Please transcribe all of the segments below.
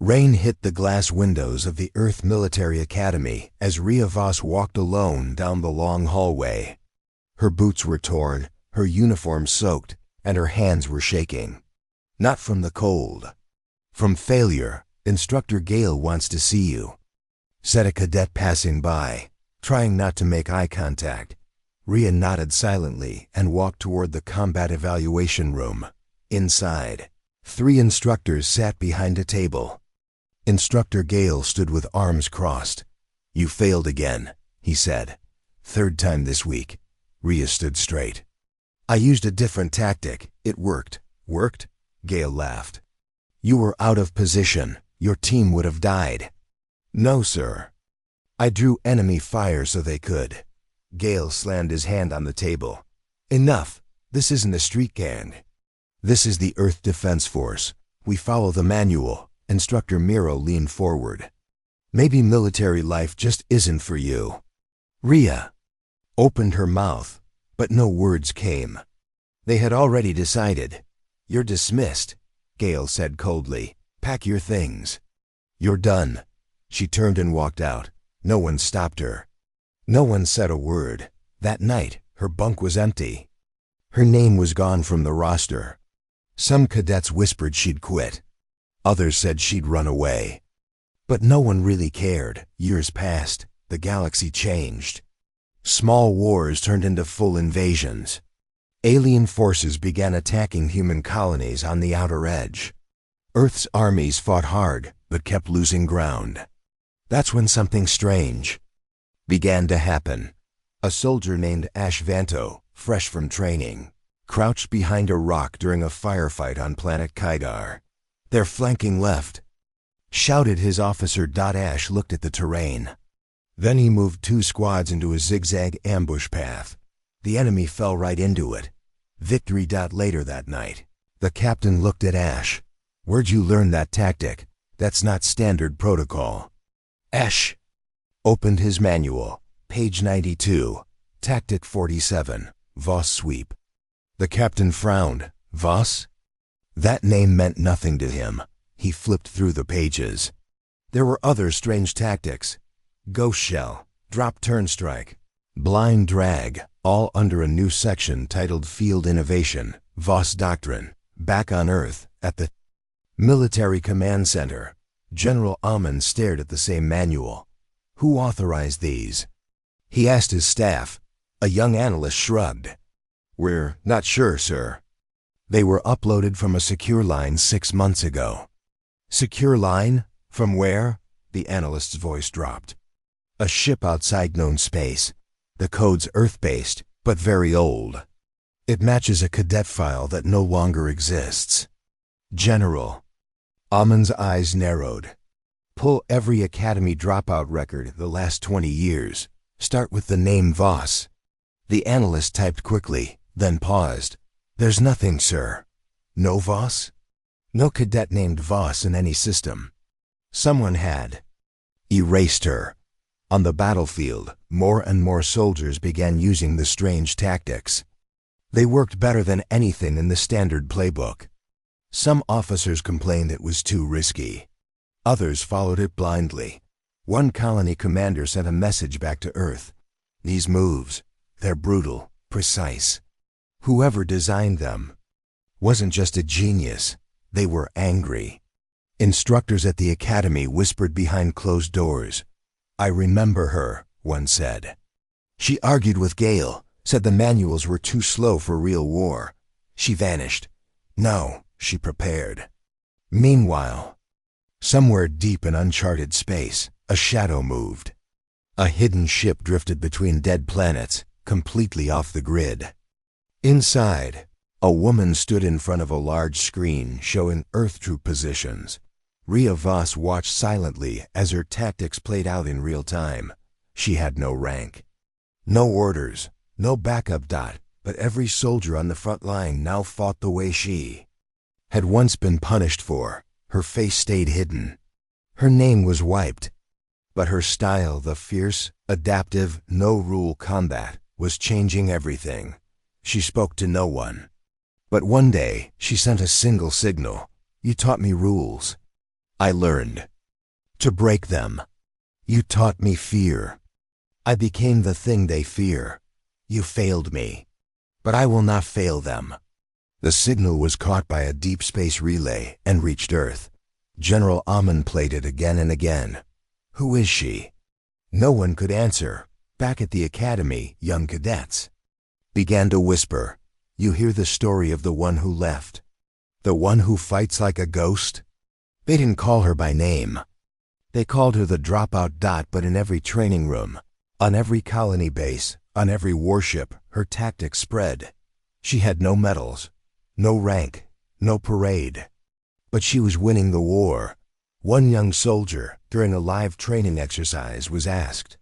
Rain hit the glass windows of the Earth Military Academy as Rhea Voss walked alone down the long hallway. Her boots were torn, her uniform soaked, and her hands were shaking. Not from the cold. From failure. "Instructor Gale wants to see you," said a cadet passing by, trying not to make eye contact. Rhea nodded silently and walked toward the combat evaluation room. Inside, 3 instructors sat behind a table. Instructor Gale stood with arms crossed. "You failed again," he said. "3rd time this week." Rhea stood straight. "I used a different tactic. It worked." "Worked?" Gale laughed. "You were out of position. Your team would have died." "No, sir. I drew enemy fire so they could." Gale slammed his hand on the table. "Enough. This isn't a street gang. This is the Earth Defense Force. We follow the manual." Instructor Miro leaned forward. "Maybe military life just isn't for you." Rhea opened her mouth, but no words came. They had already decided. "You're dismissed," Gale said coldly. "Pack your things. You're done." She turned and walked out. No one stopped her. No one said a word. That night, her bunk was empty. Her name was gone from the roster. Some cadets whispered she'd quit. Others said she'd run away. But no one really cared. Years passed. The galaxy changed. Small wars turned into full invasions. Alien forces began attacking human colonies on the outer edge. Earth's armies fought hard, but kept losing ground. That's when something strange began to happen. A soldier named Ash Vanto, fresh from training, crouched behind a rock during a firefight on planet Kydar. "They're flanking left," shouted his officer. Ash looked at the terrain. Then he moved 2 squads into a zigzag ambush path. The enemy fell right into it. Victory. Later that night, the captain looked at Ash. "Where'd you learn that tactic? That's not standard protocol." Ash opened his manual. Page 92. Tactic 47. Voss sweep. The captain frowned. Voss? That name meant nothing to him. He flipped through the pages. There were other strange tactics. Ghost shell, drop turn strike, blind drag, all under a new section titled Field Innovation, Voss Doctrine. Back on Earth, at the Military Command Center, General Alman stared at the same manual. Who authorized these? He asked his staff. A young analyst shrugged. "We're not sure, sir." They were uploaded from a secure line 6 months ago. Secure line? From where? The analyst's voice dropped. A ship outside known space. The code's Earth-based, but very old. It matches a cadet file that no longer exists. General. Alman's eyes narrowed. Pull every Academy dropout record the last 20 years. Start with the name Voss. The analyst typed quickly, then paused. "There's nothing, sir." "No Voss?" "No cadet named Voss in any system." Someone had erased her. On the battlefield, more and more soldiers began using the strange tactics. They worked better than anything in the standard playbook. Some officers complained it was too risky. Others followed it blindly. One colony commander sent a message back to Earth. "These moves, they're brutal, precise. Whoever designed them wasn't just a genius, they were angry." Instructors at the academy whispered behind closed doors. "I remember her," one said. "She argued with Gale, said the manuals were too slow for real war. She vanished. No, she prepared." Meanwhile, somewhere deep in uncharted space, a shadow moved. A hidden ship drifted between dead planets, completely off the grid. Inside, a woman stood in front of a large screen showing Earth troop positions. Rhea Voss watched silently as her tactics played out in real time. She had no rank, no orders, no backup. But every soldier on the front line now fought the way she had once been punished for. Her face stayed hidden. Her name was wiped. But her style, the fierce, adaptive, no-rule combat, was changing everything. She spoke to no one. But one day, she sent a single signal. "You taught me rules. I learned to break them. You taught me fear. I became the thing they fear. You failed me, but I will not fail them. The signal was caught by a deep space relay and reached Earth. General Amon played it again and again. Who is she? No one could answer. Back at the academy, young cadets began to whisper. You hear the story of the one who left. The one who fights like a ghost? They didn't call her by name. They called her the Dropout. But in every training room, on every colony base, on every warship, her tactics spread. She had no medals, no rank, no parade. But she was winning the war. One young soldier, during a live training exercise, was asked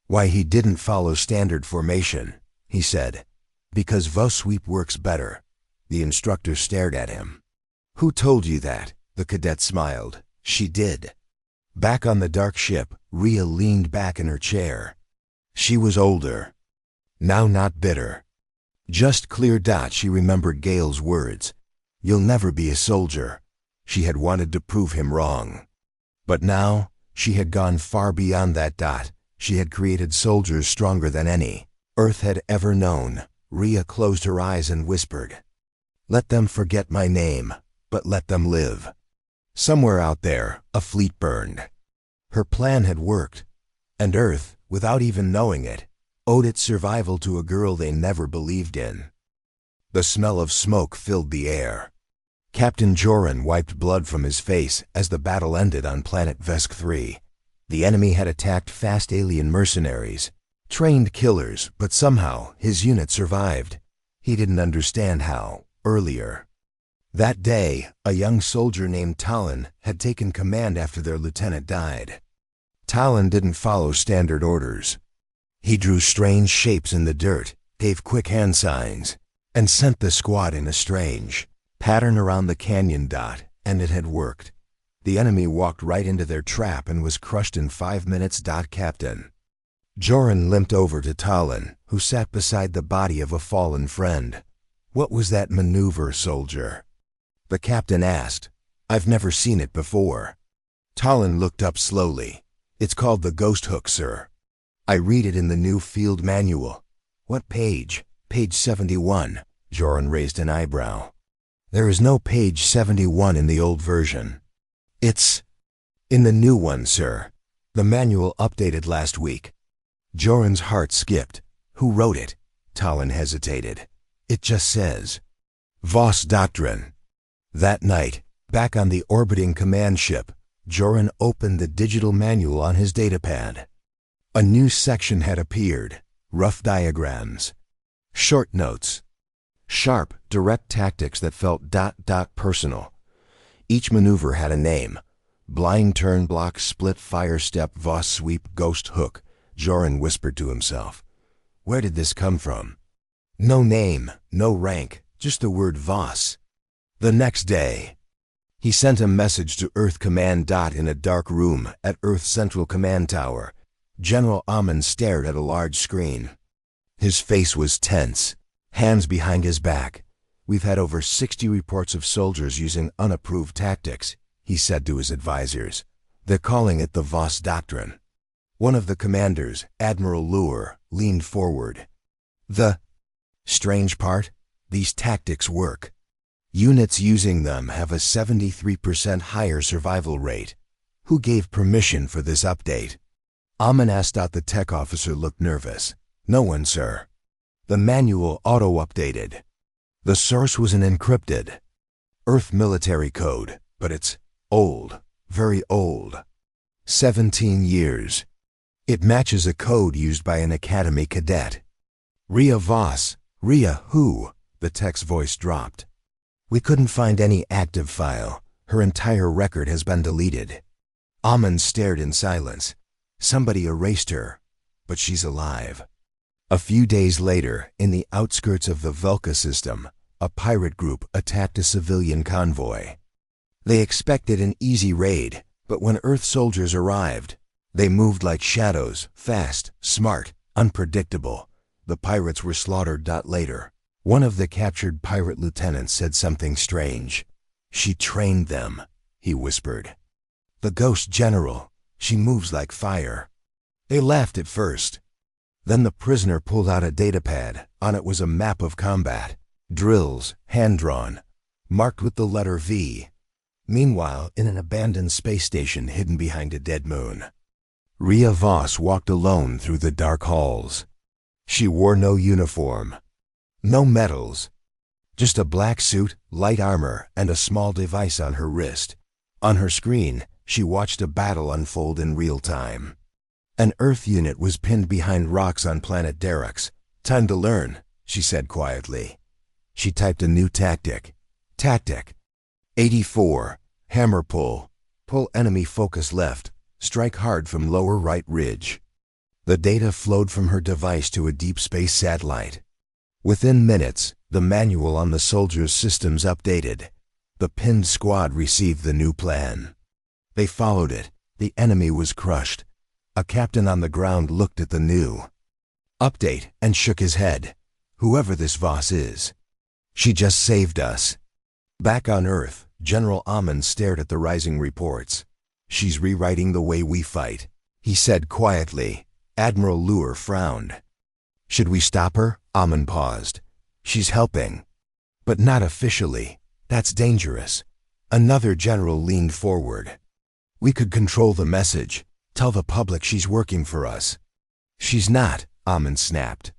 why he didn't follow standard formation. He said, because VO sweep works better. The instructor stared at him. Who told you that? The cadet smiled. She did. Back on the dark ship, Rhea leaned back in her chair. She was older. Now not bitter. Just clear. She remembered Gale's words. You'll never be a soldier. She had wanted to prove him wrong. But now, she had gone far beyond that. She had created soldiers stronger than any Earth had ever known. Rhea closed her eyes and whispered, let them forget my name, but let them live. Somewhere out there, a fleet burned. Her plan had worked, and Earth, without even knowing it, owed its survival to a girl they never believed in. The smell of smoke filled the air. Captain Joran wiped blood from his face as the battle ended on planet Vesk 3. The enemy had attacked fast alien mercenaries, trained killers, but somehow his unit survived. He didn't understand how, earlier. That day, a young soldier named Talon had taken command after their lieutenant died. Talon didn't follow standard orders. He drew strange shapes in the dirt, gave quick hand signs, and sent the squad in a strange pattern around the canyon. And it had worked. The enemy walked right into their trap and was crushed in 5 minutes. Captain Joran limped over to Talon, who sat beside the body of a fallen friend. What was that maneuver, soldier? The captain asked. I've never seen it before. Talon looked up slowly. It's called the ghost hook, sir. I read it in the new field manual. What page? Page 71. Joran raised an eyebrow. There is no page 71 in the old version. It's in the new one, sir. The manual updated last week. Joran's heart skipped. Who wrote it? Talon hesitated. It just says, Voss Doctrine. That night, back on the orbiting command ship, Joran opened the digital manual on his datapad. A new section had appeared. Rough diagrams. Short notes. Sharp, direct tactics that felt personal. Each maneuver had a name. Blind turn block, split fire step, Voss sweep, ghost hook. Joran whispered to himself. Where did this come from? No name, no rank, just the word Voss. The next day, he sent a message to Earth Command. In a dark room at Earth's Central Command Tower, General Amon stared at a large screen. His face was tense, hands behind his back. We've had over 60 reports of soldiers using unapproved tactics, he said to his advisors. They're calling it the Voss Doctrine. One of the commanders, Admiral Lure, leaned forward. The strange part? These tactics work. Units using them have a 73% higher survival rate. Who gave permission for this update? Amon asked. The tech officer looked nervous. No one, sir. The manual auto-updated. The source was an encrypted Earth military code, but it's old, very old. 17 years. It matches a code used by an academy cadet. Rhea Voss. Rhea who? The tech's voice dropped. We couldn't find any active file. Her entire record has been deleted. Amon stared in silence. Somebody erased her, but she's alive. A few days later, in the outskirts of the Velka system, a pirate group attacked a civilian convoy. They expected an easy raid, but when Earth soldiers arrived, they moved like shadows, fast, smart, unpredictable. The pirates were slaughtered. Later, one of the captured pirate lieutenants said something strange. She trained them, he whispered. The Ghost General. She moves like fire." They laughed at first. Then the prisoner pulled out a datapad. On it was a map of combat. Drills, hand-drawn, marked with the letter V. Meanwhile, in an abandoned space station hidden behind a dead moon, Rhea Voss walked alone through the dark halls. She wore no uniform, no medals, just a black suit, light armor, and a small device on her wrist. On her screen, she watched a battle unfold in real time. An Earth unit was pinned behind rocks on planet Derex. "Time to learn," she said quietly. She typed a new tactic. Tactic 84. Hammer pull. Pull enemy focus left. Strike hard from lower right ridge. The data flowed from her device to a deep space satellite. Within minutes, the manual on the soldiers' systems updated. The pinned squad received the new plan. They followed it. The enemy was crushed. A captain on the ground looked at the new update and shook his head. "Whoever this Voss is, she just saved us." Back on Earth, General Amon stared at the rising reports. "She's rewriting the way we fight," he said quietly. Admiral Luer frowned. "Should we stop her?" Amon paused. "She's helping, but not officially. That's dangerous." Another general leaned forward. "We could control the message. Tell the public she's working for us." "She's not," Amon snapped.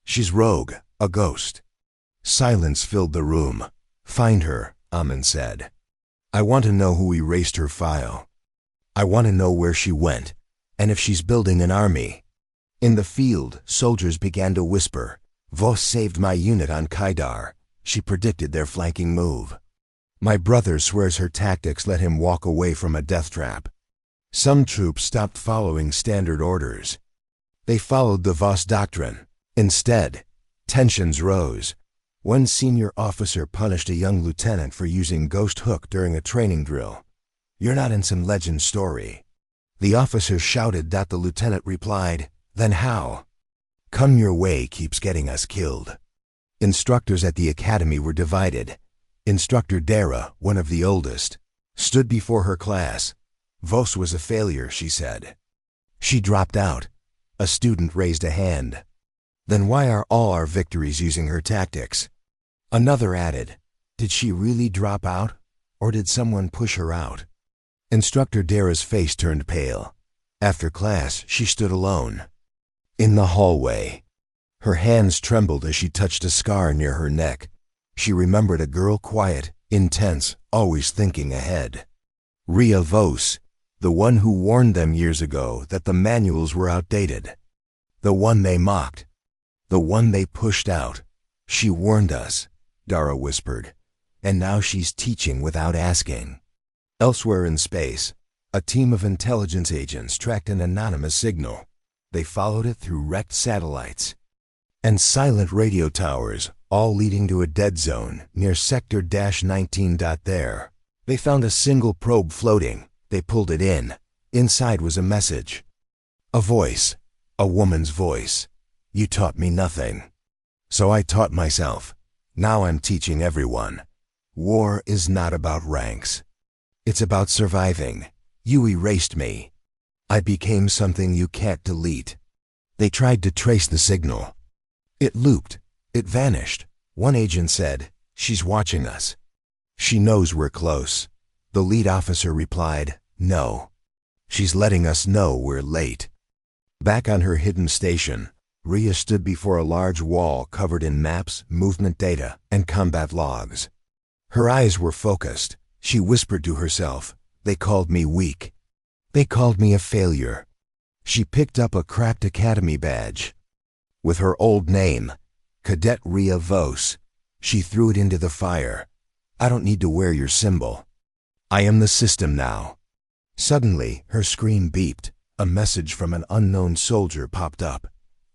"She's rogue, a ghost." Silence filled the room. "Find her," Amon said. "I want to know who erased her file. I want to know where she went, and if she's building an army." In the field, soldiers began to whisper. "Voss saved my unit on Kaidar." She predicted their flanking move. "My brother swears her tactics let him walk away from a death trap." Some troops stopped following standard orders. They followed the Voss doctrine. Instead, tensions rose. One senior officer punished a young lieutenant for using Ghost Hook during a training drill. "You're not in some legend story." The officer shouted that. The lieutenant replied, "Then how?" "Come your way keeps getting us killed." Instructors at the academy were divided. Instructor Dara, one of the oldest, stood before her class. "Voss was a failure," she said. "She dropped out." A student raised a hand. "Then why are all our victories using her tactics?" Another added, "Did she really drop out, or did someone push her out?" Instructor Dara's face turned pale. After class, she stood alone. In the hallway, her hands trembled as she touched a scar near her neck. She remembered a girl, quiet, intense, always thinking ahead. Rhea Voss, the one who warned them years ago that the manuals were outdated. The one they mocked. The one they pushed out. "She warned us," Dara whispered, "and now she's teaching without asking." Elsewhere in space, a team of intelligence agents tracked an anonymous signal. They followed it through wrecked satellites and silent radio towers, all leading to a dead zone near Sector-19. There, they found a single probe floating. They pulled it in. Inside was a message. A voice. A woman's voice. "You taught me nothing. So I taught myself. Now I'm teaching everyone. War is not about ranks. It's about surviving. You erased me. I became something you can't delete." They tried to trace the signal. It looped. It vanished. One agent said, "She's watching us. She knows we're close." The lead officer replied, "No. She's letting us know we're late." Back on her hidden station, Rhea stood before a large wall covered in maps, movement data, and combat logs. Her eyes were focused. She whispered to herself, "They called me weak. They called me a failure." She picked up a cracked academy badge. With her old name, Cadet Rhea Voss, she threw it into the fire. "I don't need to wear your symbol. I am the system now." Suddenly, her screen beeped. A message from an unknown soldier popped up.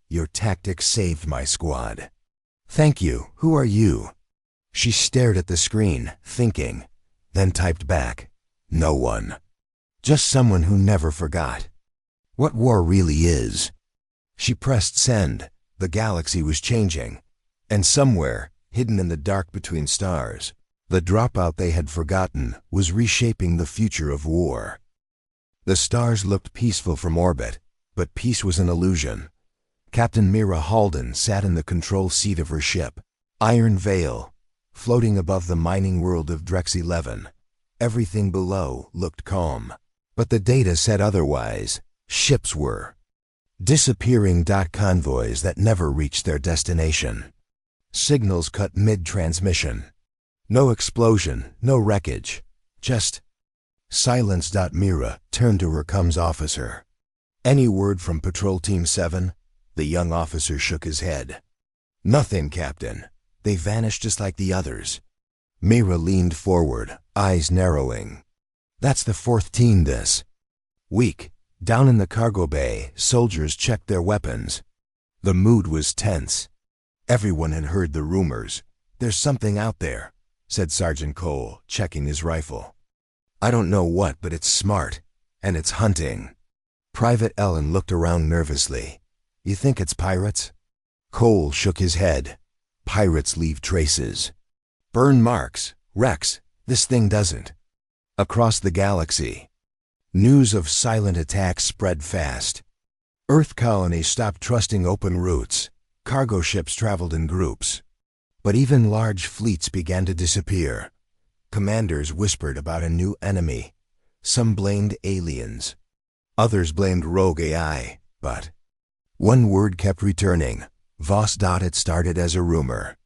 "Your tactics saved my squad." "Thank you. Who are you?" She stared at the screen, thinking, then typed back, "No one. Just someone who never forgot what war really is." She pressed send. The galaxy was changing. And somewhere, hidden in the dark between stars, the dropout they had forgotten was reshaping the future of war. The stars looked peaceful from orbit, but peace was an illusion. Captain Mira Halden sat in the control seat of her ship, Iron Veil, floating above the mining world of Drex 11. Everything below looked calm, but the data said otherwise. Ships were disappearing. Convoys that never reached their destination. Signals cut mid-transmission. No explosion, no wreckage, just silence. Mira turned to her comms officer. Any word from Patrol Team 7? The young officer shook his head. Nothing, Captain. They vanished just like the others. Mira leaned forward, eyes narrowing. That's the fourth team this week. Down in the cargo bay, soldiers checked their weapons. The mood was tense. Everyone had heard the rumors. There's something out there, said Sergeant Cole, checking his rifle. I don't know what, but it's smart, and it's hunting. Private Ellen looked around nervously. You think it's pirates? Cole shook his head. Pirates leave traces. Burn marks. Rex, this thing doesn't. Across the galaxy, news of silent attacks spread fast. Earth colonies stopped trusting open routes. Cargo ships traveled in groups. But even large fleets began to disappear. Commanders whispered about a new enemy. Some blamed aliens. Others blamed rogue AI, but one word kept returning. Voss. It started as a rumor.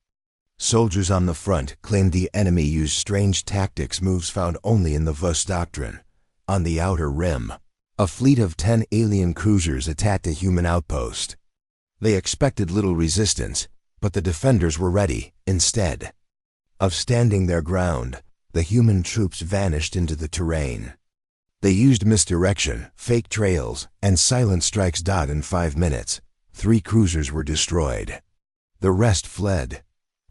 Soldiers on the front claimed the enemy used strange tactics, moves found only in the Voss Doctrine. On the outer rim, a fleet of 10 alien cruisers attacked a human outpost. They expected little resistance, but the defenders were ready. Instead of standing their ground, the human troops vanished into the terrain. They used misdirection, fake trails, and silent strikes. In 5 minutes, 3 cruisers were destroyed. The rest fled.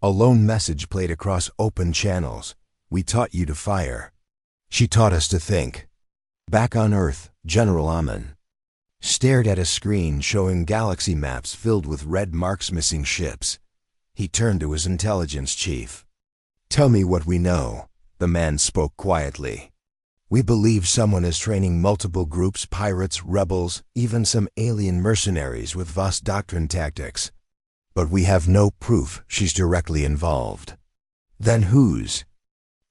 A lone message played across open channels. We taught you to fire. She taught us to think. Back on Earth, General Amon stared at a screen showing galaxy maps filled with red marks, missing ships. He turned to his intelligence chief. Tell me what we know. The man spoke quietly. We believe someone is training multiple groups, pirates, rebels, even some alien mercenaries with Voss Doctrine tactics. But we have no proof she's directly involved. Then who's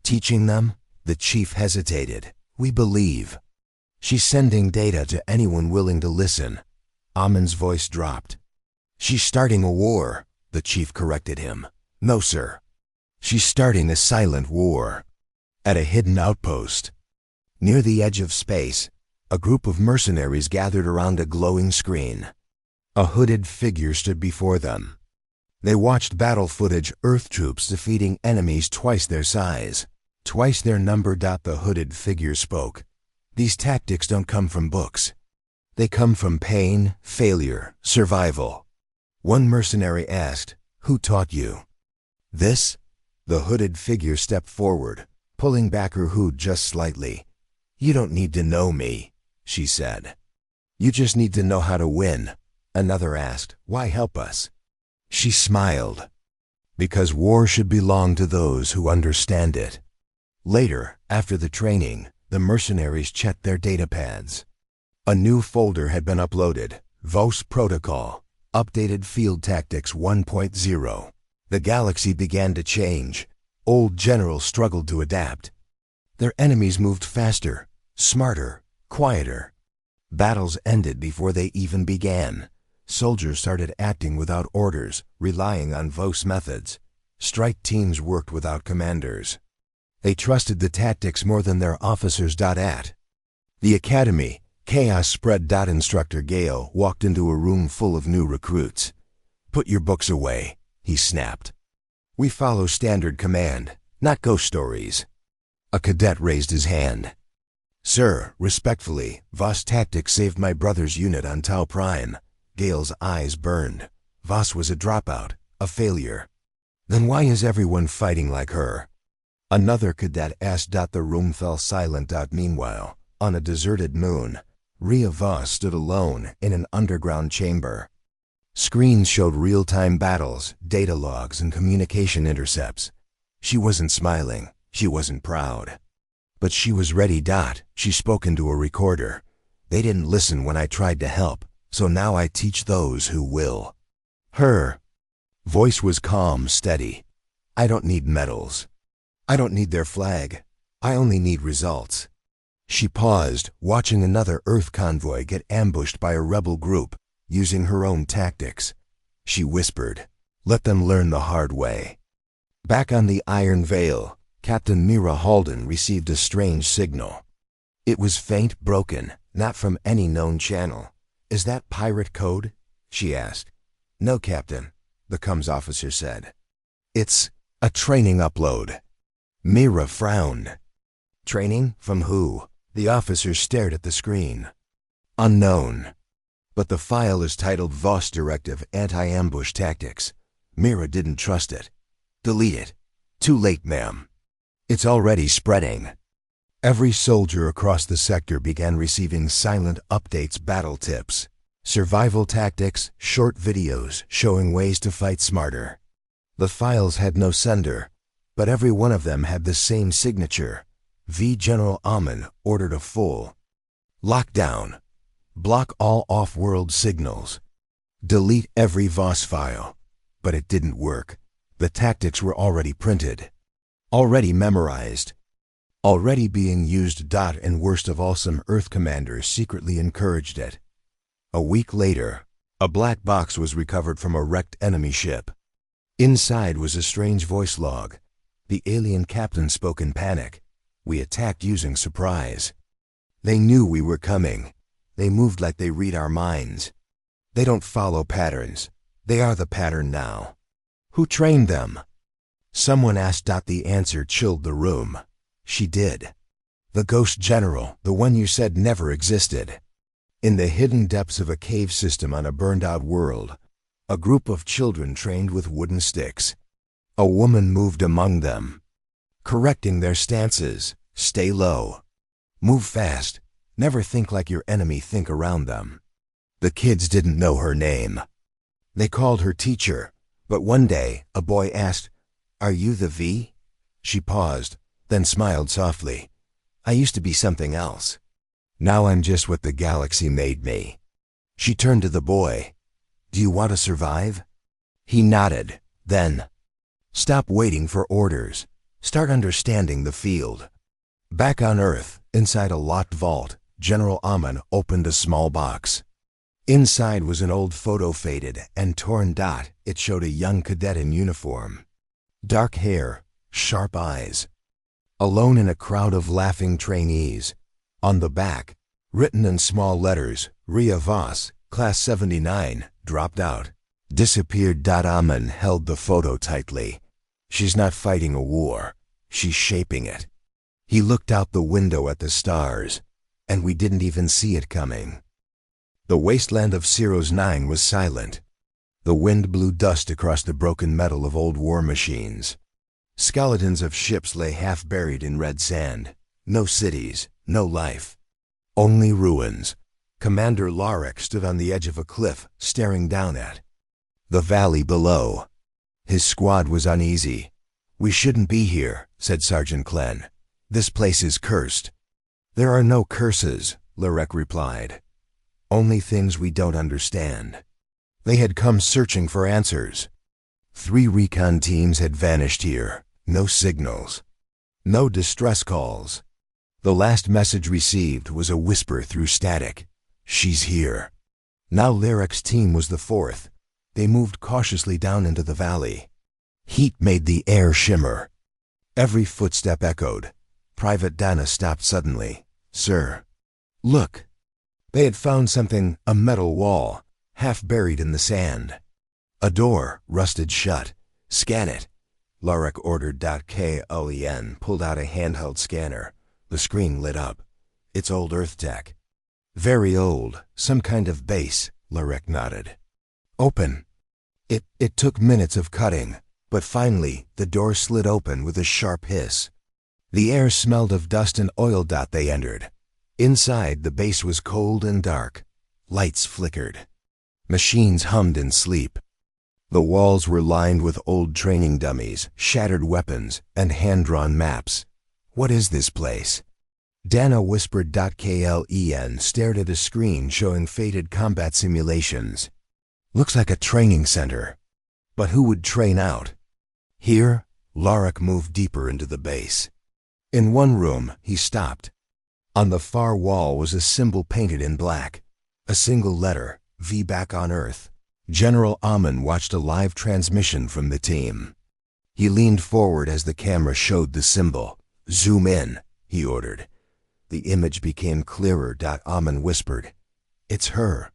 teaching them? The chief hesitated. We believe she's sending data to anyone willing to listen. Amon's voice dropped. She's starting a war, the chief corrected him. No, sir. She's starting a silent war. At a hidden outpost. Near the edge of space, a group of mercenaries gathered around a glowing screen. A hooded figure stood before them. They watched battle footage, Earth troops defeating enemies twice their size, twice their number. The hooded figure spoke. These tactics don't come from books. They come from pain, failure, survival. One mercenary asked, Who taught you this? The hooded figure stepped forward, pulling back her hood just slightly. You don't need to know me, she said. You just need to know how to win. Another asked, Why help us? She smiled. Because war should belong to those who understand it. Later, after the training, the mercenaries checked their datapads. A new folder had been uploaded. Voss Protocol, Updated Field Tactics 1.0. The galaxy began to change. Old generals struggled to adapt. Their enemies moved faster, smarter, quieter. Battles ended before they even began. Soldiers started acting without orders, relying on Voss methods. Strike teams worked without commanders. They trusted the tactics more than their officers. At the academy, chaos spread. Instructor Gale walked into a room full of new recruits. Put your books away, he snapped. We follow standard command, not ghost stories. A cadet raised his hand. Sir, respectfully, Voss tactics saved my brother's unit on Tau Prime. Gale's eyes burned. Voss was a dropout, a failure. Then why is everyone fighting like her? Another cadet asked. The room fell silent. Meanwhile, on a deserted moon, Rhea Voss stood alone in an underground chamber. Screens showed real-time battles, data logs, and communication intercepts. She wasn't smiling. She wasn't proud. But she was ready. She spoke into a recorder. They didn't listen when I tried to help, so now I teach those who will. Her voice was calm, steady. I don't need medals. I don't need their flag. I only need results. She paused, watching another Earth convoy get ambushed by a rebel group, using her own tactics. She whispered, "Let them learn the hard way." Back on the Iron Veil, Captain Mira Halden received a strange signal. It was faint, broken, not from any known channel. "Is that pirate code?" she asked. "No, Captain," the comms officer said. "It's a training upload." Mira frowned. "Training? From who?" The officer stared at the screen. "Unknown. But the file is titled VOS Directive Anti-Ambush Tactics." Mira didn't trust it. "Delete it." "Too late, ma'am. It's already spreading." Every soldier across the sector began receiving silent updates, battle tips, survival tactics, short videos showing ways to fight smarter. The files had no sender, but every one of them had the same signature. V. General Amen ordered a full lockdown. Block all off-world signals. Delete every VOS file. But it didn't work. The tactics were already printed, already memorized, already being used. And worst of all, some Earth commanders secretly encouraged it. A week later, a black box was recovered from a wrecked enemy ship. Inside was a strange voice log. The alien captain spoke in panic. "We attacked using surprise. They knew we were coming. They moved like they read our minds. They don't follow patterns. They are the pattern now." "Who trained them?" Someone asked. The answer chilled the room. She did. "The ghost general, the one you said never existed." In the hidden depths of a cave system on a burned-out world, a group of children trained with wooden sticks. A woman moved among them, correcting their stances. "Stay low. Move fast. Never think like your enemy. Think around them." The kids didn't know her name. They called her teacher, but one day a boy asked, "Are you the V?" She paused, then smiled softly. "I used to be something else. Now I'm just what the galaxy made me." She turned to the boy. "Do you want to survive?" He nodded. Then, "Stop waiting for orders. Start understanding the field." Back on Earth, inside a locked vault, General Amen opened a small box. Inside was an old photo, faded and torn. It showed a young cadet in uniform. Dark hair, sharp eyes. Alone in a crowd of laughing trainees. On the back, written in small letters, "Ria Voss, Class 79, dropped out. Disappeared." Amen held the photo tightly. "She's not fighting a war. She's shaping it." He looked out the window at the stars, and we didn't even see it coming. The wasteland of Ceros 9 was silent. The wind blew dust across the broken metal of old war machines. Skeletons of ships lay half buried in red sand. No cities, no life. Only ruins. Commander Larek stood on the edge of a cliff, staring down at the valley below. His squad was uneasy. "We shouldn't be here," said Sergeant Klen. "This place is cursed." "There are no curses," Larek replied. "Only things we don't understand." They had come searching for answers. 3 recon teams had vanished here. No signals. No distress calls. The last message received was a whisper through static. "She's here." Now Larek's team was the 4th. They moved cautiously down into the valley. Heat made the air shimmer. Every footstep echoed. Private Dana stopped suddenly. "Sir, look." They had found something, a metal wall, half buried in the sand. A door, rusted shut. "Scan it," Larek ordered. Klen pulled out a handheld scanner. The screen lit up. "It's old Earth tech." "Very old. Some kind of base," Larek nodded. "Open." It took minutes of cutting, but finally the door slid open with a sharp hiss. The air smelled of dust and oil. They entered. Inside, the base was cold and dark. Lights flickered. Machines hummed in sleep. The walls were lined with old training dummies, shattered weapons, and hand-drawn maps. "What is this place?" Dana whispered. Klen stared at a screen showing faded combat simulations. Looks like a training center. But who would train out? Here, Lorik moved deeper into the base. In one room, he stopped. On the far wall was a symbol painted in black. A single letter, V back on Earth. General Amon watched a live transmission from the team. He leaned forward as the camera showed the symbol. Zoom in, he ordered. The image became clearer. Amon whispered, "It's her."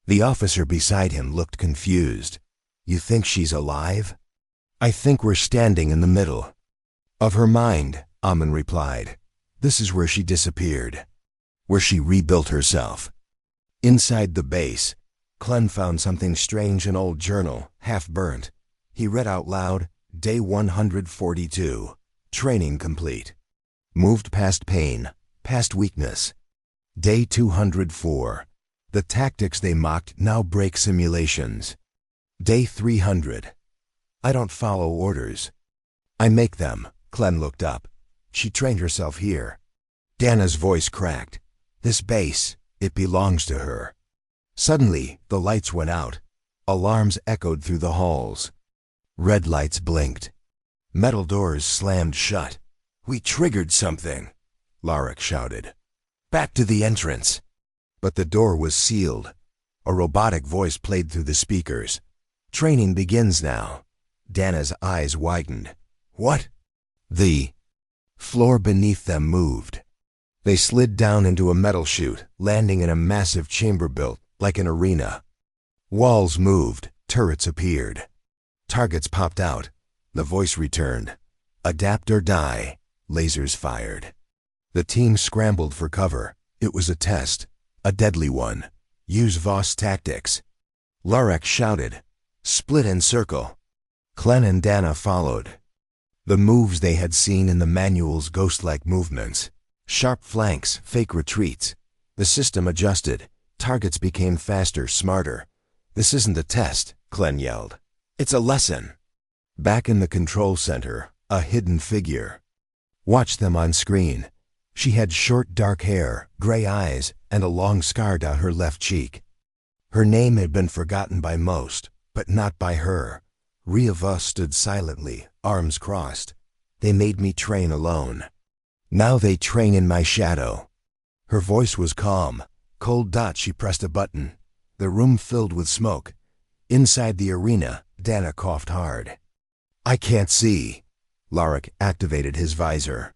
The officer beside him looked confused. "You think she's alive?" "I think we're standing in the middle of her mind," Amon replied. "This is where she disappeared, where she rebuilt herself." Inside the base, Klen found something strange, an old journal, half burnt. He read out loud, "Day 142. Training complete. Moved past pain, past weakness. Day 204. The tactics they mocked now break simulations. Day 300. I don't follow orders. I make them." Klen looked up. "She trained herself here." Dana's voice cracked. "This base, it belongs to her." Suddenly, the lights went out. Alarms echoed through the halls. Red lights blinked. Metal doors slammed shut. "We triggered something," Lorik shouted. "Back to the entrance." But the door was sealed. A robotic voice played through the speakers. "Training begins now." Dana's eyes widened. "What?" The floor beneath them moved. They slid down into a metal chute, landing in a massive chamber built like an arena. Walls moved, turrets appeared. Targets popped out. The voice returned. "Adapt or die." Lasers fired. The team scrambled for cover. It was a test, a deadly one. "Use Voss tactics." Lorik shouted. "Split and circle." Klen and Dana followed. The moves they had seen in the manual's ghost-like movements. Sharp flanks, fake retreats. The system adjusted. Targets became faster, smarter. "This isn't a test," Klen yelled. "It's a lesson." Back in the control center, a hidden figure. Watch them on screen. She had short dark hair, gray eyes, and a long scar down her left cheek. Her name had been forgotten by most, but not by her. Rhea Voss stood silently, arms crossed. "They made me train alone. Now they train in my shadow." Her voice was calm. Cold. She pressed a button. The room filled with smoke. Inside the arena, Dana coughed hard. "I can't see." Lorik activated his visor.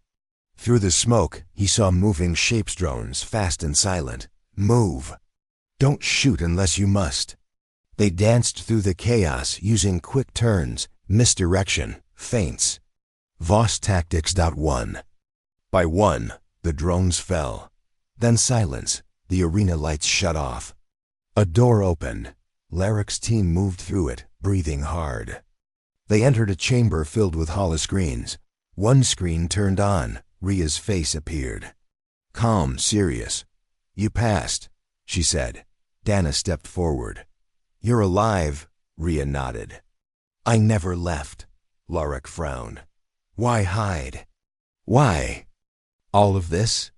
Through the smoke, he saw moving shapes, drones, fast and silent. "Move. Don't shoot unless you must." They danced through the chaos, using quick turns, misdirection, feints. Voss tactics. 1. By one, the drones fell. Then silence. The arena lights shut off. A door opened. Larik's team moved through it, breathing hard. They entered a chamber filled with holoscreens. One screen turned on. Rhea's face appeared. Calm, serious. "You passed," she said. Dana stepped forward. "You're alive," Rhea nodded. "I never left," Lorik frowned. "Why hide?" "Why all of this?"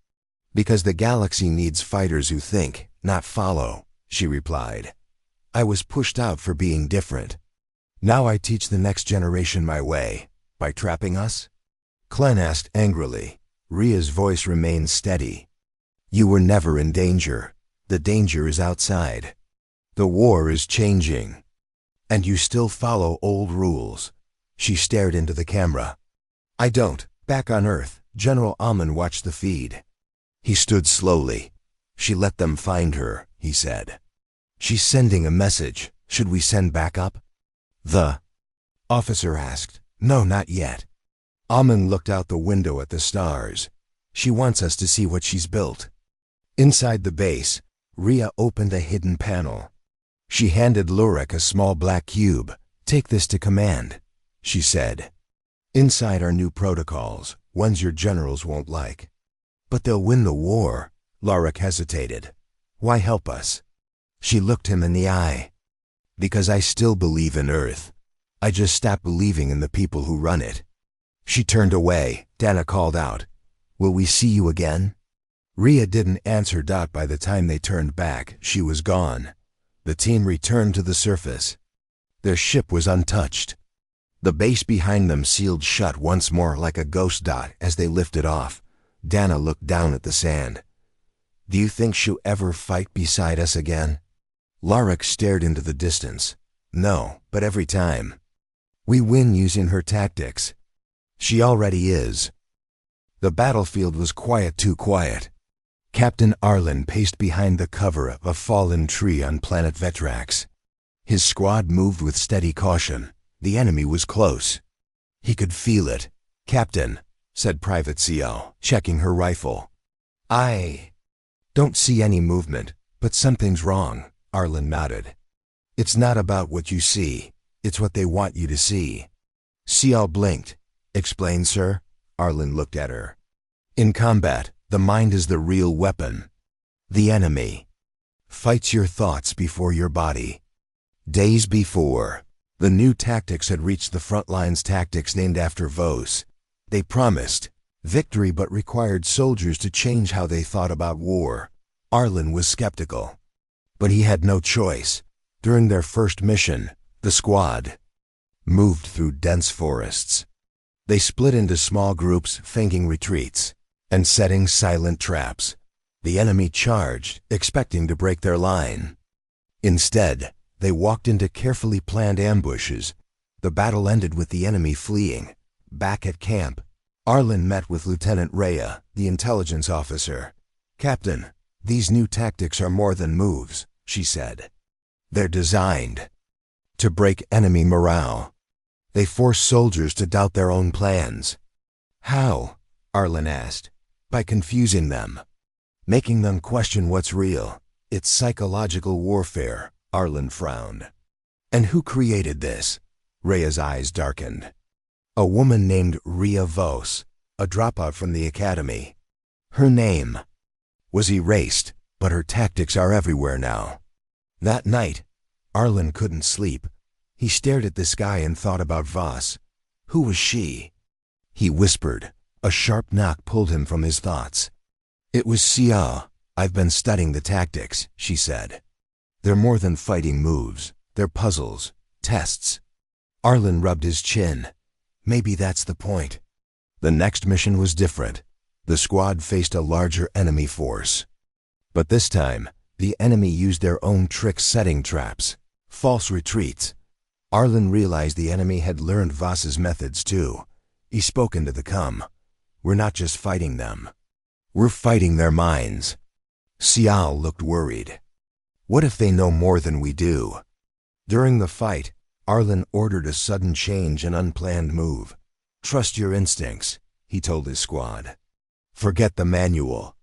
"Because the galaxy needs fighters who think, not follow," she replied. "I was pushed out for being different. Now I teach the next generation my way, by trapping us?" Klen asked angrily. Rhea's voice remained steady. "You were never in danger. The danger is outside. The war is changing. And you still follow old rules." She stared into the camera. "I don't." Back on Earth, General Amon watched the feed. He stood slowly. "She let them find her," he said. "She's sending a message. Should we send backup?" The officer asked. "No, not yet." Amon looked out the window at the stars. "She wants us to see what she's built." Inside the base, Rhea opened a hidden panel. She handed Lorik a small black cube. "Take this to command," she said. "Inside are new protocols, ones your generals won't like." "But they'll win the war." Lorik hesitated. "Why help us?" She looked him in the eye. "Because I still believe in Earth. I just stopped believing in the people who run it." She turned away. Dana called out, "Will we see you again?" Rhea didn't answer. By the time they turned back, she was gone. The team returned to the surface. Their ship was untouched. The base behind them sealed shut once more like a ghost. As they lifted off, Dana looked down at the sand. "Do you think she'll ever fight beside us again?" Larek stared into the distance. "No, but every time we win using her tactics. She already is." The battlefield was quiet, too quiet. Captain Arlen paced behind the cover of a fallen tree on planet Vetrax. His squad moved with steady caution. The enemy was close. He could feel it. "Captain," said Private CL, checking her rifle. "I don't see any movement, but something's wrong," Arlen nodded. "It's not about what you see. It's what they want you to see." CL blinked. "Explain, sir?" Arlen looked at her. "In combat, the mind is the real weapon. The enemy fights your thoughts before your body." Days before, the new tactics had reached the front lines, tactics named after Vos. They promised victory but required soldiers to change how they thought about war. Arlen was skeptical, but he had no choice. During their first mission, the squad moved through dense forests. They split into small groups, feigning retreats and setting silent traps. The enemy charged, expecting to break their line. Instead, they walked into carefully planned ambushes. The battle ended with the enemy fleeing. Back at camp, Arlen met with Lieutenant Rhea, the intelligence officer. "Captain, these new tactics are more than moves," she said. "They're designed to break enemy morale. They force soldiers to doubt their own plans." "How?" Arlen asked. "By confusing them, making them question what's real. It's psychological warfare." Arlen frowned. "And who created this?" Rhea's eyes darkened. "A woman named Rhea Vos, a dropout from the academy. Her name was erased, but her tactics are everywhere now." That night, Arlen couldn't sleep. He stared at the sky and thought about Vos. Who was she? He whispered. A sharp knock pulled him from his thoughts. It was Sia. "I've been studying the tactics," she said. "They're more than fighting moves. They're puzzles, tests." Arlen rubbed his chin. Maybe that's the point. The next mission was different. The squad faced a larger enemy force. But this time, the enemy used their own tricks, setting traps, false retreats. Arlen realized the enemy had learned Vos's methods too. He spoke into the calm. "We're not just fighting them. We're fighting their minds." Sial looked worried. "What if they know more than we do?" During the fight, Arlen ordered a sudden change, an unplanned move. "Trust your instincts," he told his squad. "Forget the manual."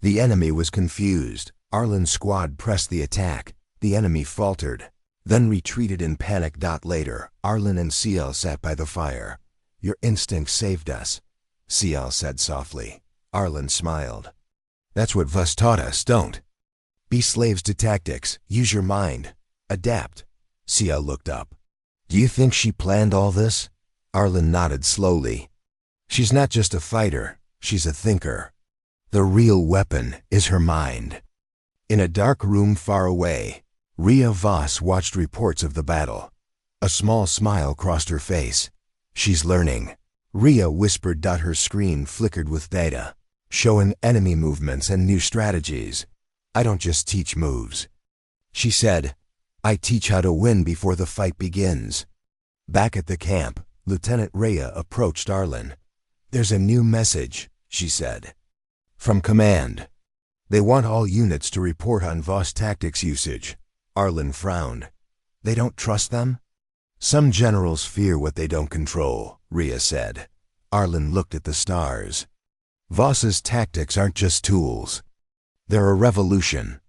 The enemy was confused. Arlen's squad pressed the attack. The enemy faltered, then retreated in panic. Later, Arlen and Sial sat by the fire. "Your instincts saved us," Sial said softly. Arlen smiled. "That's what Vos taught us, don't be slaves to tactics. Use your mind. Adapt." Sial looked up. "Do you think she planned all this?" Arlen nodded slowly. "She's not just a fighter, she's a thinker. The real weapon is her mind." In a dark room far away, Rhea Vos watched reports of the battle. A small smile crossed her face. "She's learning," Rhea whispered. Her screen flickered with data, showing enemy movements and new strategies. "I don't just teach moves," she said. "I teach how to win before the fight begins." Back at the camp, Lieutenant Rhea approached Arlen. "There's a new message," she said. "From command. They want all units to report on Vos tactics usage." Arlen frowned. "They don't trust them?" "Some generals fear what they don't control," Rhea said. Arlen looked at the stars. "Vos's tactics aren't just tools. They're a revolution."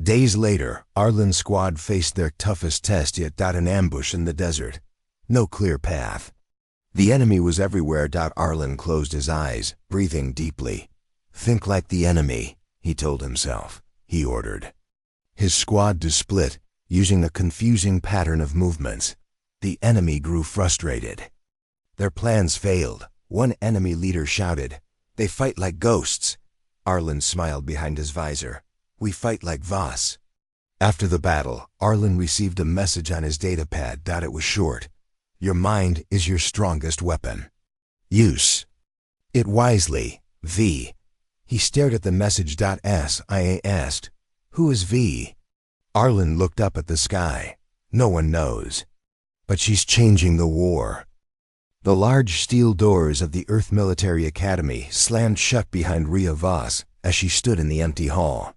Days later, Arlen's squad faced their toughest test yet. An ambush in the desert. No clear path. The enemy was everywhere. Arlen closed his eyes, breathing deeply. "Think like the enemy," he told himself. He ordered his squad to split, using a confusing pattern of movements. The enemy grew frustrated. Their plans failed. One enemy leader shouted, "They fight like ghosts." Arlen smiled behind his visor. We fight like Voss. After the battle, Arlen received a message on his datapad. It was short. Your mind is your strongest weapon. Use it wisely, V. He stared at the message. Sia asked, Who is V? Arlen looked up at the sky. No one knows. But she's changing the war. The large steel doors of the Earth Military Academy slammed shut behind Rhea Voss as she stood in the empty hall.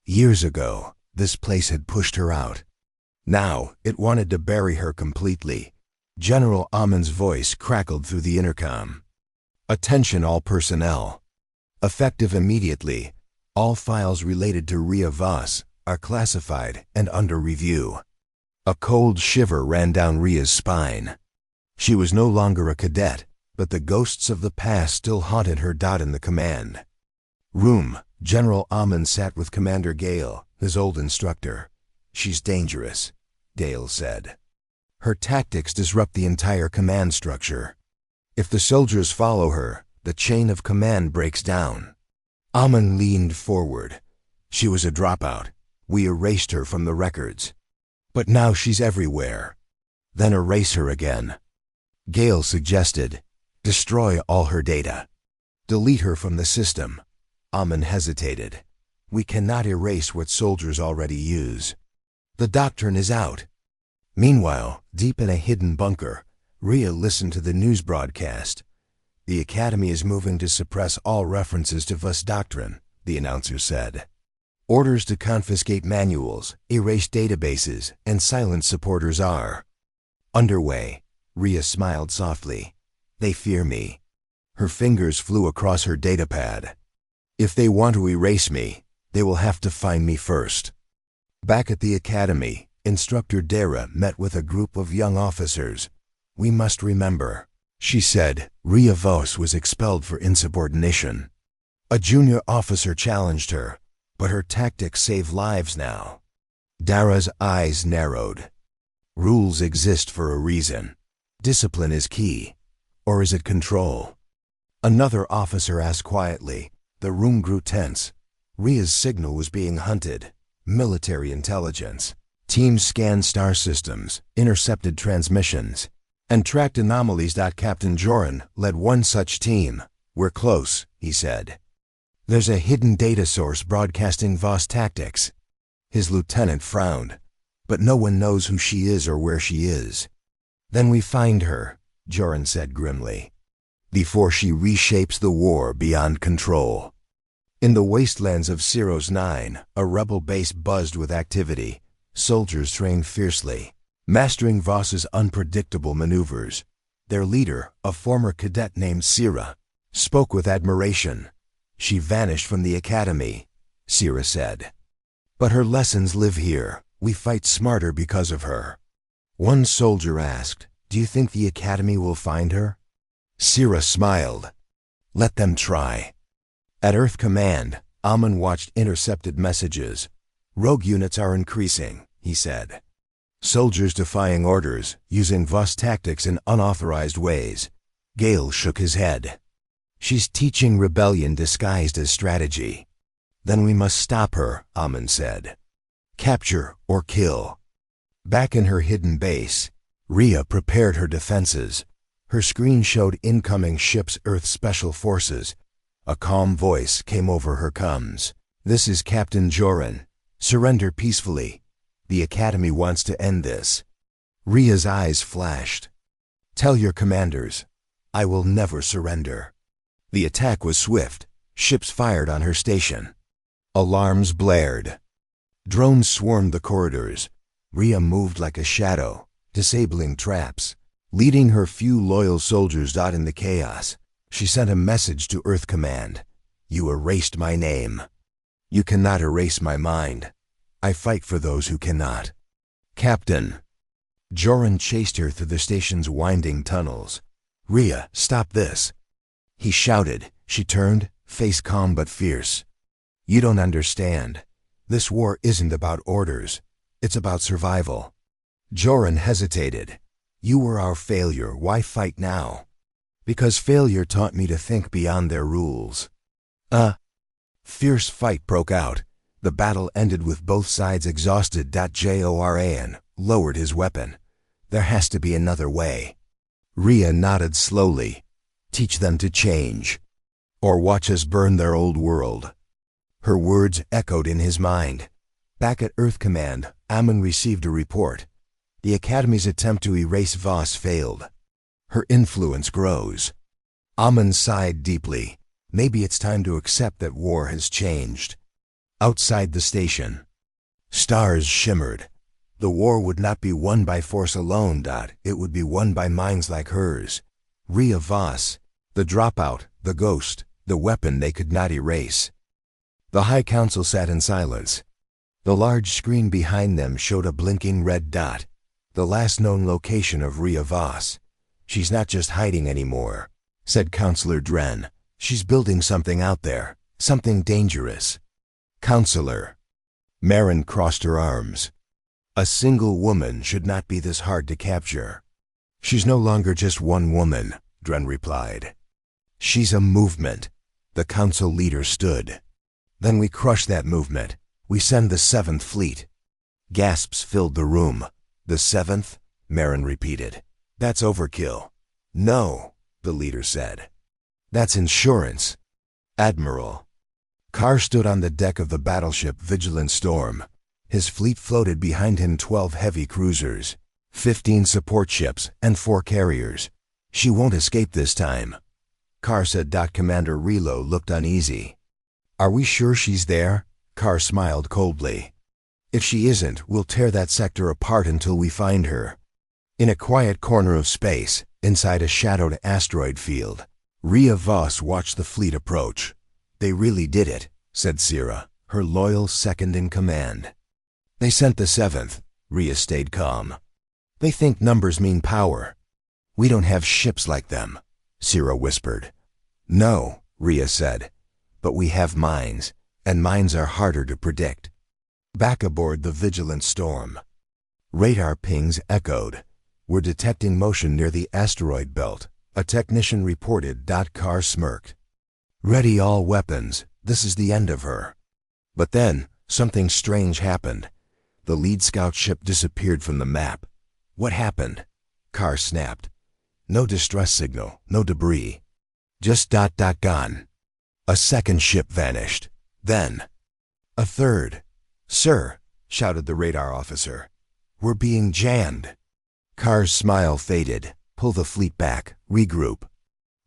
Years ago, this place had pushed her out. Now, it wanted to bury her completely. General Amon's voice crackled through the intercom. Attention all personnel. Effective immediately, all files related to Rhea Voss are classified and under review. A cold shiver ran down Rhea's spine. She was no longer a cadet, but the ghosts of the past still haunted her. In the command room, General Amon sat with Commander Gale, his old instructor. She's dangerous, Gale said. Her tactics disrupt the entire command structure. If the soldiers follow her, the chain of command breaks down. Amon leaned forward. She was a dropout. We erased her from the records. But now she's everywhere. Then erase her again. Gale suggested, destroy all her data. Delete her from the system. Amon hesitated. We cannot erase what soldiers already use. The doctrine is out. Meanwhile, deep in a hidden bunker, Rhea listened to the news broadcast. The Academy is moving to suppress all references to Voss doctrine, the announcer said. Orders to confiscate manuals, erase databases, and silence supporters are underway. Rhea smiled softly. They fear me. Her fingers flew across her datapad. If they want to erase me, they will have to find me first. Back at the Academy, Instructor Dara met with a group of young officers. We must remember, she said, Rhea Voss was expelled for insubordination. A junior officer challenged her, but her tactics save lives now. Dara's eyes narrowed. Rules exist for a reason. Discipline is key. Or is it control? Another officer asked quietly. The room grew tense. Rhea's signal was being hunted. Military intelligence. Teams scanned star systems, intercepted transmissions, and tracked anomalies. Captain Joran led one such team. We're close, he said. There's a hidden data source broadcasting Voss tactics. His lieutenant frowned. But no one knows who she is or where she is. Then we find her, Joran said grimly, before she reshapes the war beyond control. In the wastelands of Ceros 9, a rebel base buzzed with activity. Soldiers trained fiercely, mastering Voss's unpredictable maneuvers. Their leader, a former cadet named Sira, spoke with admiration. She vanished from the academy, Sira said. But her lessons live here. We fight smarter because of her. One soldier asked, Do you think the academy will find her? Sira smiled. Let them try. At Earth Command, Amon watched intercepted messages. Rogue units are increasing, he said. Soldiers defying orders, using Voss tactics in unauthorized ways. Gale shook his head. She's teaching rebellion disguised as strategy. Then we must stop her, Amon said. Capture or kill. Back in her hidden base, Rhea prepared her defenses. Her screen showed incoming ships. Earth Special Forces. A calm voice came over her comms. This is Captain Joran. Surrender peacefully. The Academy wants to end this. Rhea's eyes flashed. Tell your commanders, I will never surrender. The attack was swift. Ships fired on her station. Alarms blared. Drones swarmed the corridors. Rhea moved like a shadow, disabling traps, leading her few loyal soldiers. In the chaos, she sent a message to Earth Command. You erased my name. You cannot erase my mind. I fight for those who cannot. Captain. Joran chased her through the station's winding tunnels. Rhea, stop this. He shouted. She turned, face calm but fierce. You don't understand. This war isn't about orders. It's about survival. Joran hesitated. You were our failure. Why fight now? Because failure taught me to think beyond their rules. Fierce fight broke out. The battle ended with both sides exhausted. Joran lowered his weapon. There has to be another way. Rhea nodded slowly. Teach them to change. Or watch us burn their old world. Her words echoed in his mind. Back at Earth Command, Amon received a report. The Academy's attempt to erase Voss failed. Her influence grows. Amon sighed deeply. Maybe it's time to accept that war has changed. Outside the station, stars shimmered. The war would not be won by force alone. It would be won by minds like hers. Rhea Voss, the dropout, the ghost, the weapon they could not erase. The High Council sat in silence. The large screen behind them showed a blinking red dot, the last known location of Rhea Voss. She's not just hiding anymore, said Counselor Dren. She's building something out there, something dangerous. Counselor. Marin crossed her arms. A single woman should not be this hard to capture. She's no longer just one woman, Dren replied. She's a movement. The council leader stood. Then we crush that movement. We send the 7th Fleet. Gasps filled the room. The 7th? Marin repeated. That's overkill. No, the leader said. That's insurance. Admiral. Carr stood on the deck of the battleship Vigilant Storm. His fleet floated behind him 12 heavy cruisers, 15 support ships, and 4 carriers. She won't escape this time. Carr said. Commander Relo looked uneasy. Are we sure she's there? Carr smiled coldly. If she isn't, we'll tear that sector apart until we find her. In a quiet corner of space, inside a shadowed asteroid field, Rhea Voss watched the fleet approach. They really did it, said Sira, her loyal second in command. They sent the 7th, Rhea stayed calm. They think numbers mean power. We don't have ships like them, Sira whispered. No, Rhea said, but we have minds, and minds are harder to predict. Back aboard the Vigilant Storm. Radar pings echoed. We're detecting motion near the asteroid belt, a technician reported. Carr smirked. Ready all weapons, this is the end of her. But then, something strange happened. The lead scout ship disappeared from the map. What happened? Carr snapped. No distress signal, no debris. Just ... gone. A second ship vanished. Then, a third. Sir, shouted the radar officer. We're being jammed. Carr's smile faded. Pull the fleet back, regroup.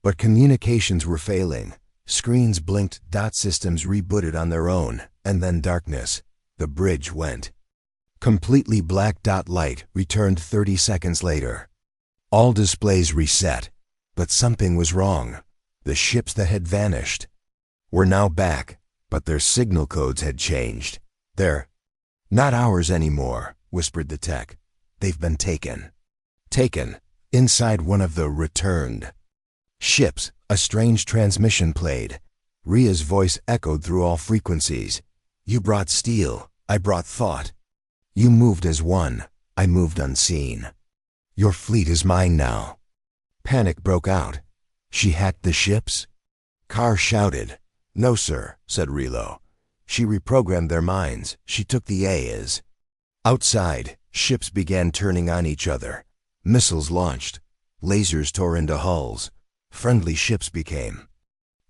But communications were failing. Screens blinked. Systems rebooted on their own, and then darkness. The bridge went. Completely black. Light returned 30 seconds later. All displays reset. But something was wrong. The ships that had vanished were now back, but their signal codes had changed. They're not ours anymore, whispered the tech. They've been taken. Taken. Inside one of the returned ships, a strange transmission played. Rhea's voice echoed through all frequencies. You brought steel, I brought thought. You moved as one, I moved unseen. Your fleet is mine now. Panic broke out. She hacked the ships? Carr shouted. No, sir, said Relo. She reprogrammed their minds. She took the A as. Outside, ships began turning on each other. Missiles launched. Lasers tore into hulls. Friendly ships became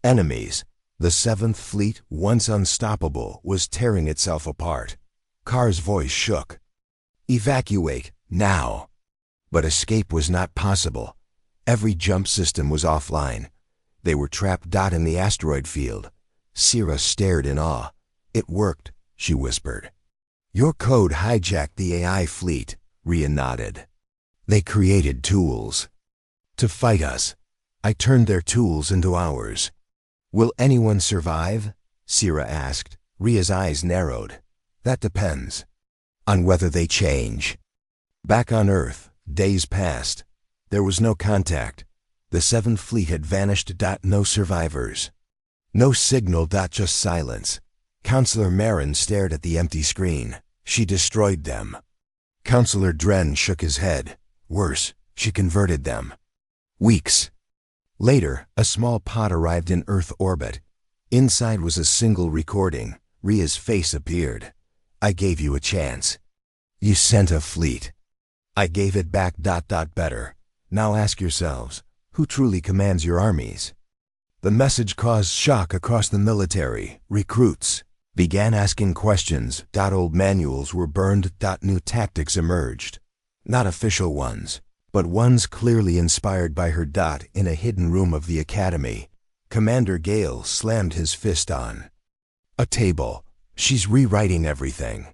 enemies. The 7th Fleet, once unstoppable, was tearing itself apart. Carr's voice shook. Evacuate, now. But escape was not possible. Every jump system was offline. They were trapped. In the asteroid field. Sira stared in awe. It worked, she whispered. Your code hijacked the AI fleet, Rhea nodded. They created tools to fight us. I turned their tools into ours. Will anyone survive? Sira asked. Rhea's eyes narrowed. That depends on whether they change. Back on Earth, days passed. There was no contact. The 7th Fleet had vanished. No survivors. No signal. Just silence. Counselor Marin stared at the empty screen. She destroyed them. Counselor Dren shook his head. Worse, she converted them. Weeks later, a small pod arrived in Earth orbit. Inside was a single recording. Ria's face appeared. I gave you a chance. You sent a fleet. I gave it back. Better. Now ask yourselves, who truly commands your armies? The message caused shock across the military. Recruits began asking questions. Old manuals were burned. New tactics emerged. Not official ones, but ones clearly inspired by her. In a hidden room of the academy, Commander Gale slammed his fist on a table. She's rewriting everything.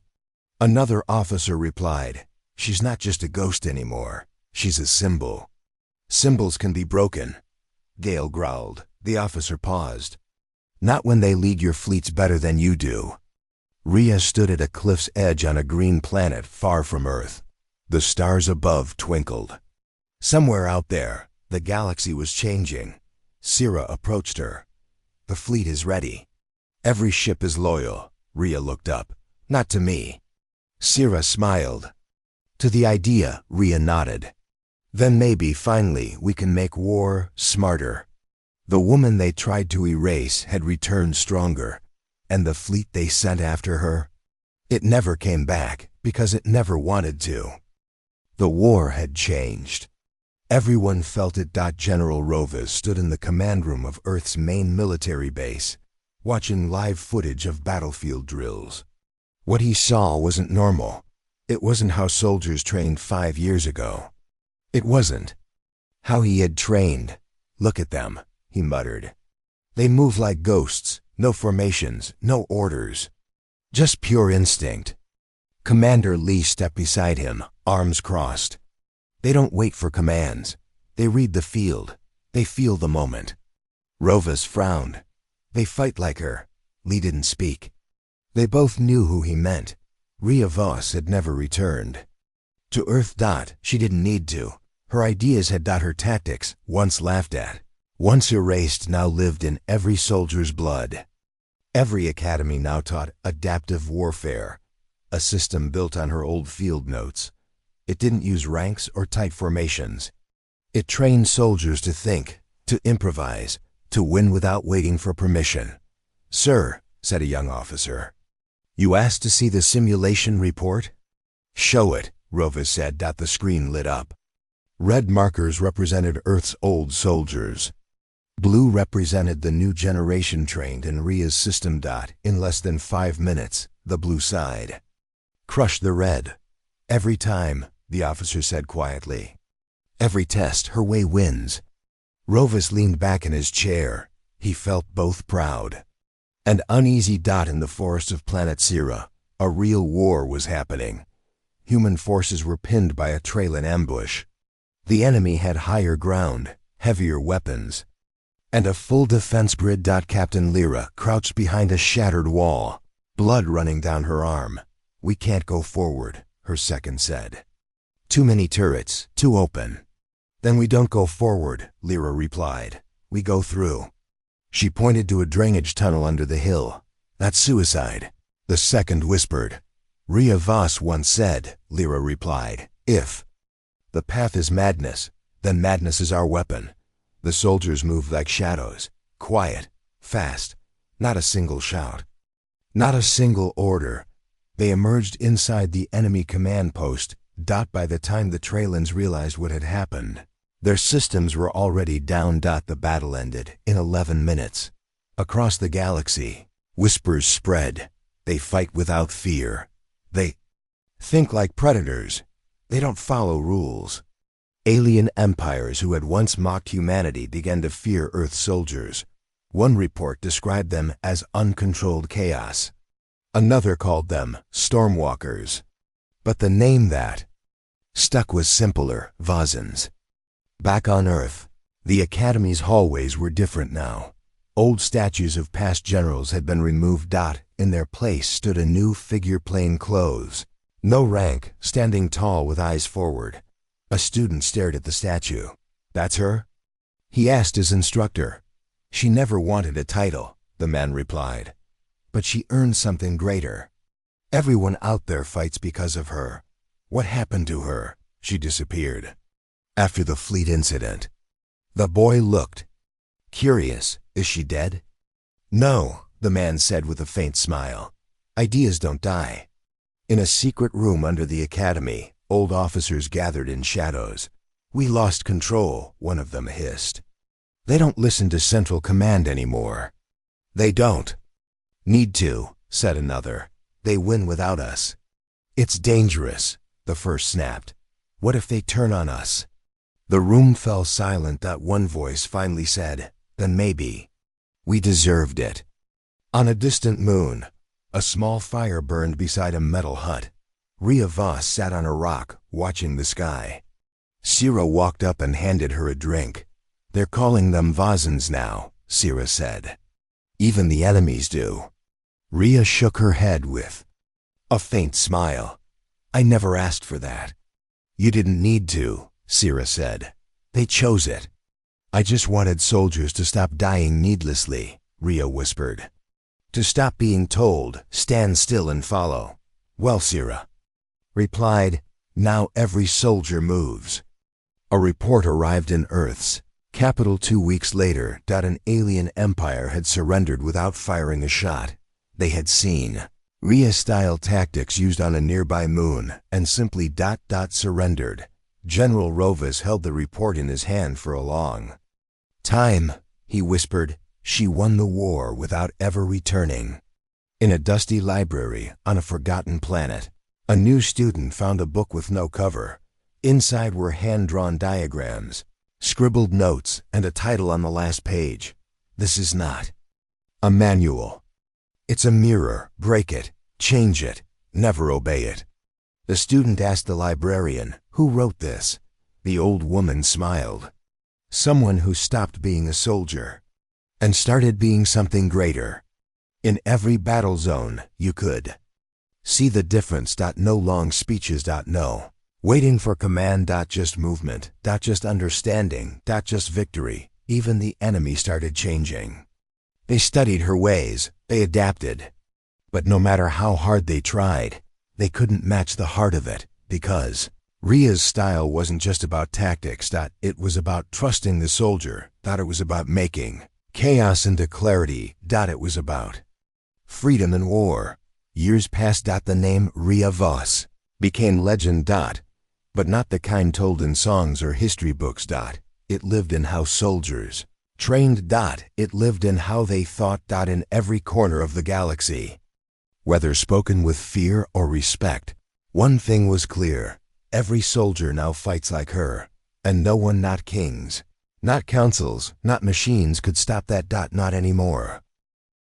Another officer replied, she's not just a ghost anymore. She's a symbol. Symbols can be broken. Gale growled. The officer paused. Not when they lead your fleets better than you do. Ria stood at a cliff's edge on a green planet far from Earth. The stars above twinkled. Somewhere out there, the galaxy was changing. Sira approached her. The fleet is ready. Every ship is loyal. Ria looked up. Not to me. Sira smiled. To the idea, Ria nodded. Then maybe, finally, we can make war smarter. The woman they tried to erase had returned stronger, and the fleet they sent after her, it never came back because it never wanted to. The war had changed. Everyone felt it. General Rovas stood in the command room of Earth's main military base, watching live footage of battlefield drills. What he saw wasn't normal. It wasn't how soldiers trained 5 years ago. It wasn't how he had trained. Look at them, he muttered. They move like ghosts, no formations, no orders. Just pure instinct. Commander Lee stepped beside him, arms crossed. They don't wait for commands. They read the field. They feel the moment. Rovas frowned. They fight like her. Lee didn't speak. They both knew who he meant. Ria Voss had never returned to Earth. She didn't need to. Her ideas had. Her tactics, once laughed at, once erased, now lived in every soldier's blood. Every academy now taught adaptive warfare, a system built on her old field notes. It didn't use ranks or tight formations. It trained soldiers to think, to improvise, to win without waiting for permission. Sir, said a young officer, you asked to see the simulation report? Show it, Rovas said. The screen lit up. Red markers represented Earth's old soldiers. Blue represented the new generation trained in Ria's system. In less than 5 minutes, the blue side crushed the red. Every time, the officer said quietly. Every test, her way wins. Rovas leaned back in his chair. He felt both proud and uneasy. In the forest of planet Sira, a real war was happening. Human forces were pinned by a trail in ambush. The enemy had higher ground, heavier weapons, and a full defense grid. Captain Lyra crouched behind a shattered wall, blood running down her arm. We can't go forward, her second said. Too many turrets, too open. Then we don't go forward, Lyra replied. We go through. She pointed to a drainage tunnel under the hill. That's suicide, the second whispered. Ria Voss once said, Lyra replied, if the path is madness, then madness is our weapon. The soldiers moved like shadows, quiet, fast, not a single shout, not a single order. They emerged inside the enemy command post. By the time the Trailans realized what had happened, their systems were already down. The battle ended in 11 minutes. Across the galaxy, whispers spread. They fight without fear. They think like predators. They don't follow rules. Alien empires who had once mocked humanity began to fear Earth soldiers. One report described them as uncontrolled chaos. Another called them stormwalkers. But the name that stuck was simpler, Vazans. Back on Earth, the Academy's hallways were different now. Old statues of past generals had been removed. In their place stood a new figure, plain clothes. No rank, standing tall with eyes forward. A student stared at the statue. That's her? He asked his instructor. She never wanted a title, the man replied. But she earned something greater. Everyone out there fights because of her. What happened to her? She disappeared. After the fleet incident. The boy looked. Curious, is she dead? No, the man said with a faint smile. Ideas don't die. In a secret room under the academy, old officers gathered in shadows. We lost control, one of them hissed. They don't listen to Central Command anymore. They don't. Need to, said another. They win without us. It's dangerous, the first snapped. What if they turn on us? The room fell silent. One voice finally said, then maybe. We deserved it. On a distant moon, a small fire burned beside a metal hut. Rhea Voss sat on a rock, watching the sky. Sira walked up and handed her a drink. They're calling them Vazens now, Sira said. Even the enemies do. Rhea shook her head with a faint smile. I never asked for that. You didn't need to, Sira said. They chose it. I just wanted soldiers to stop dying needlessly, Rhea whispered. To stop being told, stand still and follow. Well, Sira replied, now every soldier moves. A report arrived in Earth's capital 2 weeks later. An alien empire had surrendered without firing a shot. They had seen Rhea-style tactics used on a nearby moon and simply surrendered. General Rovas held the report in his hand for a long time. He whispered, she won the war without ever returning. In a dusty library on a forgotten planet, a new student found a book with no cover. Inside were hand-drawn diagrams, scribbled notes, and a title on the last page. This is not a manual. It's a mirror. Break it, change it, never obey it. The student asked the librarian, who wrote this? The old woman smiled. Someone who stopped being a soldier and started being something greater. In every battle zone, you could see the difference. No long speeches. No waiting for command. Just movement. Just understanding. Just victory. Even the enemy started changing. They studied her ways. They adapted. But no matter how hard they tried, they couldn't match the heart of it, because Rhea's style wasn't just about tactics. It was about trusting the soldier. It was about making chaos into clarity. It was about freedom in war. Years passed. The name Rhea Voss became legend. But not the kind told in songs or history books. It lived in how soldiers trained. It lived in how they thought. In every corner of the galaxy. Whether spoken with fear or respect, one thing was clear. Every soldier now fights like her. And no one, not kings, not councils, not machines, could stop that. Not anymore.